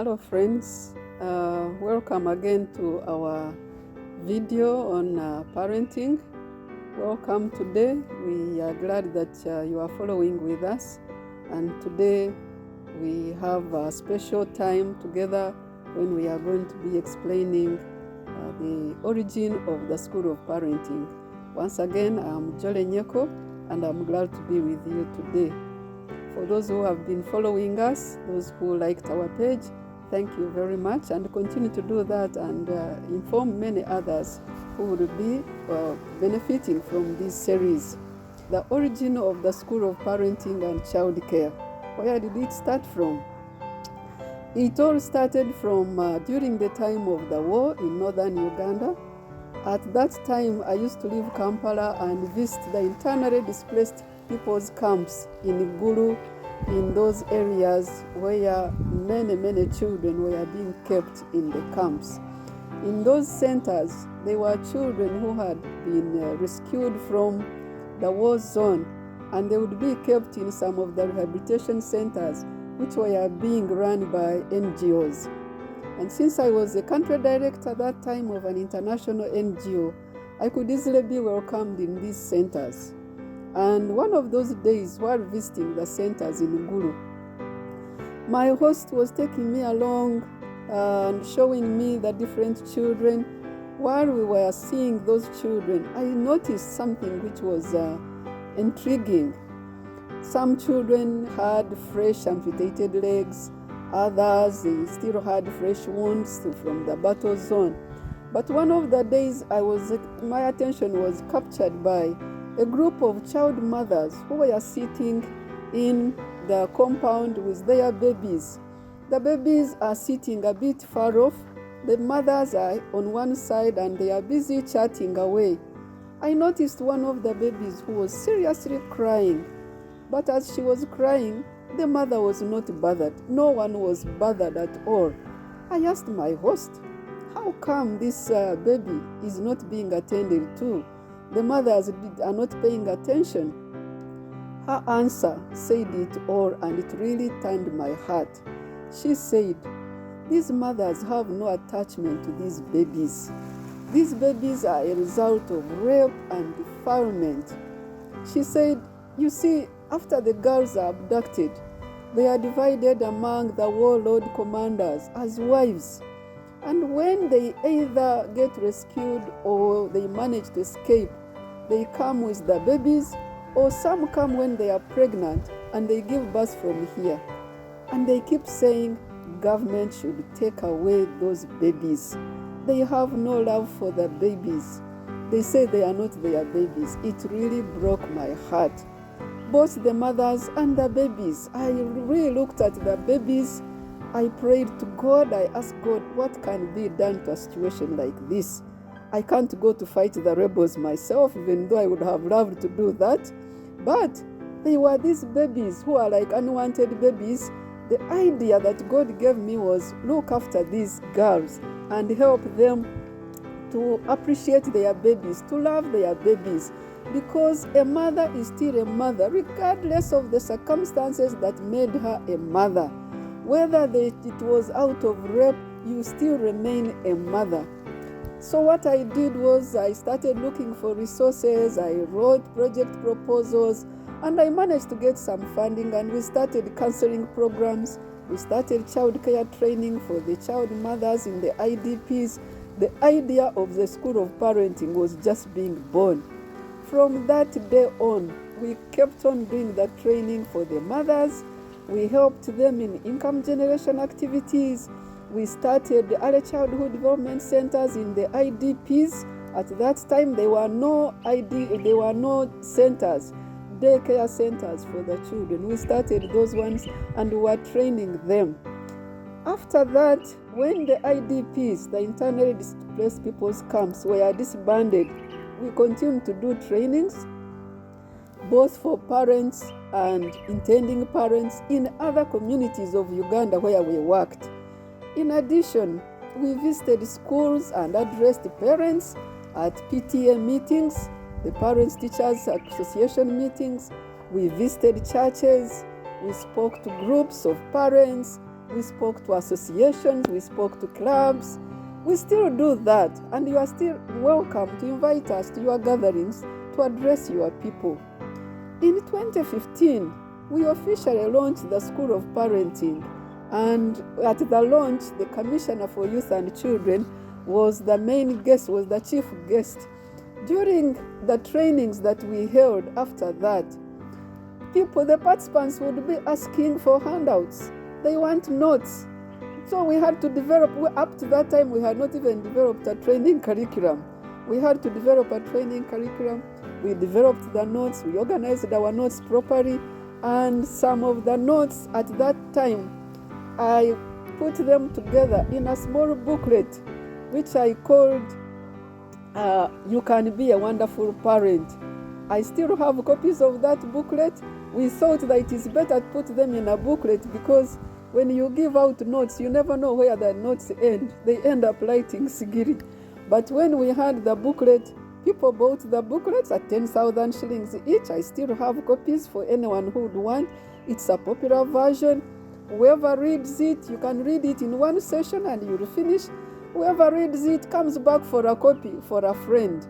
Hello friends, welcome again to our video on parenting. Welcome today. We are glad that you are following with us, and today we have a special time together when we are going to be explaining the origin of the School of Parenting. Once again, I'm Nyeko and I'm glad to be with you today. For those who have been following us, those who liked our page, thank you very much, and continue to do that and inform many others who will be benefiting from this series. The origin of the School of Parenting and Childcare. Where did it start from? It all started from during the time of the war in Northern Uganda. At that time, I used to leave Kampala and visit the internally displaced people's camps in Gulu, in those areas where many children were being kept in the camps. In those centers, there were children who had been rescued from the war zone, and they would be kept in some of the rehabilitation centers which were being run by NGOs. And since I was a country director at that time of an international NGO, I could easily be welcomed in these centers. And one of those days, while visiting the centers in Gulu, my host was taking me along and showing me the different children. While we were seeing those children, I noticed something which was intriguing. Some children had fresh amputated legs. Others, they still had fresh wounds from the battle zone. But one of the days, my attention was captured by a group of child mothers who were sitting in the compound with their babies. The babies are sitting a bit far off. The mothers are on one side and they are busy chatting away. I noticed one of the babies who was seriously crying. But as she was crying, the mother was not bothered. No one was bothered at all. I asked my host, how come this baby is not being attended to? The mothers are not paying attention. Her answer said it all, and it really turned my heart. She said, these mothers have no attachment to these babies. These babies are a result of rape and defilement. She said, you see, after the girls are abducted, they are divided among the warlord commanders as wives. And when they either get rescued or they manage to escape, they come with the babies, or some come when they are pregnant and they give birth from here. And they keep saying government should take away those babies. They have no love for the babies. They say they are not their babies. It really broke my heart. Both the mothers and the babies. I really looked at the babies. I prayed to God. I asked God, what can be done to a situation like this? I can't go to fight the rebels myself, even though I would have loved to do that. But they were these babies who are like unwanted babies. The idea that God gave me was look after these girls and help them to appreciate their babies, to love their babies. Because a mother is still a mother, regardless of the circumstances that made her a mother. Whether it was out of rape, you still remain a mother. So what I did was I started looking for resources. I wrote project proposals, and I managed to get some funding, and we started counseling programs. We started childcare training for the child mothers in the IDPs. The idea of the School of Parenting was just being born. From that day on, we kept on doing that training for the mothers. We helped them in income generation activities. We started the early childhood development centers in the IDPs. At that time, there were no centers, daycare centers for the children. We started those ones and we were training them. After that, when the IDPs, the internally displaced people's camps, were disbanded, we continued to do trainings, both for parents and intending parents in other communities of Uganda where we worked. In addition, we visited schools and addressed parents at PTA meetings, the Parents Teachers Association meetings. We visited churches. We spoke to groups of parents. we spoke to associations, we spoke to clubs. We still do that, and you are still welcome to invite us to your gatherings to address your people. In 2015, we officially launched the School of Parenting, and at the launch, the Commissioner for Youth and Children was the main guest, was the chief guest. During the trainings that we held after that, the participants would be asking for handouts. They want notes. So we had to develop, up to that time we had not even developed a training curriculum. We had to develop a training curriculum. We developed the notes, we organized our notes properly, and some of the notes at that time, I put them together in a small booklet, which I called You Can Be a Wonderful Parent. I still have copies of that booklet. We thought that it is better to put them in a booklet because when you give out notes, you never know where the notes end. They end up writing sigiri. But when we had the booklet, people bought the booklets at 10,000 shillings each. I still have copies for anyone who would want. It's a popular version. Whoever reads it, you can read it in one session and you'll finish. Whoever reads it comes back for a copy for a friend.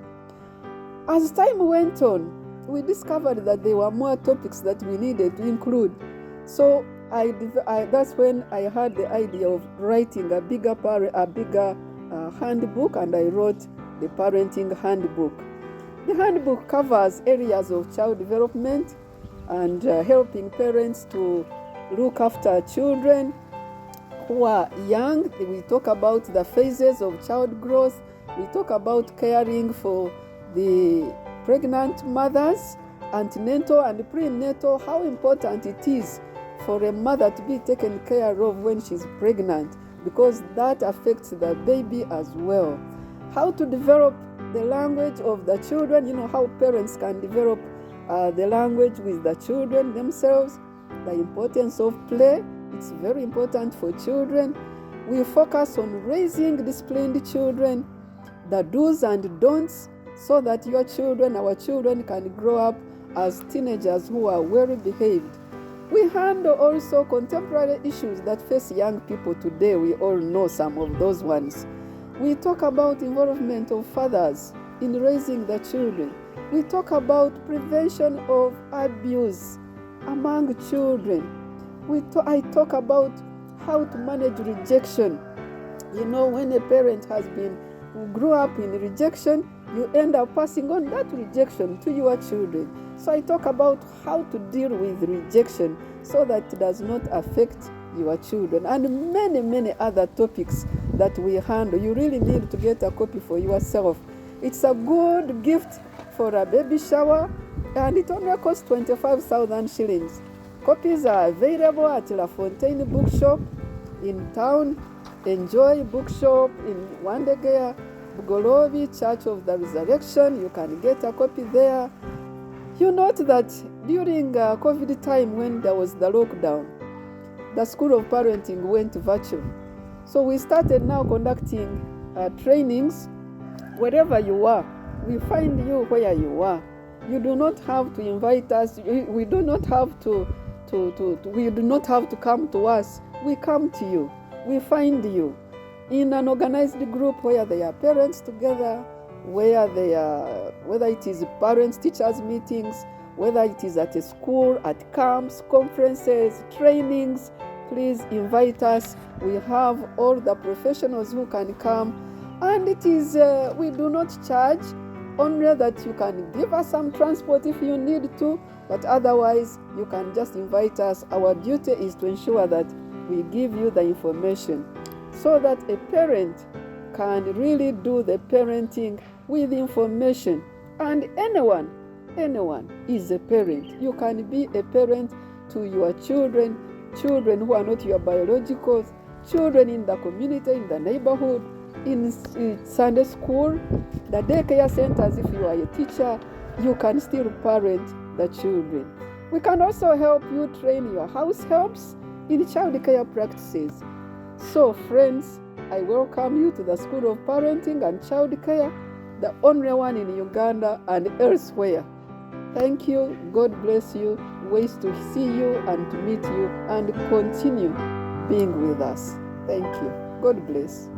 As time went on, we discovered that there were more topics that we needed to include. So that's when I had the idea of writing a bigger handbook, and I wrote the Parenting Handbook. The handbook covers areas of child development and helping parents to look after children who are young. We talk about the phases of child growth. We talk about caring for the pregnant mothers, antenatal and prenatal, how important it is for a mother to be taken care of when she's pregnant, because that affects the baby as well. How to develop the language of the children, how parents can develop the language with the children themselves. The importance of play, it's very important for children. We focus on raising disciplined children, the do's and don'ts, so that our children can grow up as teenagers who are well behaved. We handle also contemporary issues that face young people today. We all know some of those ones. We talk about involvement of fathers in raising the children. We talk about prevention of abuse among children. I talk about how to manage rejection. When a parent who grew up in rejection, you end up passing on that rejection to your children. So I talk about how to deal with rejection so that it does not affect your children, and many, many other topics that we handle. You really need to get a copy for yourself. It's a good gift for a baby shower, and it only costs 25,000 shillings. Copies are available at La Fontaine Bookshop in town, Enjoy Bookshop in Wandegea, Bugolobi, Church of the Resurrection. You can get a copy there. You note that during COVID time, when there was the lockdown, the School of Parenting went virtual. So we started now conducting trainings wherever you are. We find you where you are. You do not have to invite us. We do not have to come to us. We come to you. We find you in an organized group where there are parents together, whether it is parents teachers meetings, whether it is at a school, at camps, conferences, trainings. Please invite us. We have all the professionals who can come, and it is we do not charge, only that you can give us some transport if you need to, but otherwise you can just invite us. Our duty is to ensure that we give you the information so that a parent can really do the parenting with information. And anyone is a parent. You can be a parent to your children who are not your biological, children in the community, in the neighborhood, in Sunday school, the daycare centers. If you are a teacher, you can still parent the children. We can also help you train your house helps in childcare practices. So friends, I welcome you to the School of Parenting and Childcare, the only one in Uganda and elsewhere. Thank you. God bless you. Ways to see you and to meet you and continue being with us. Thank you. God bless.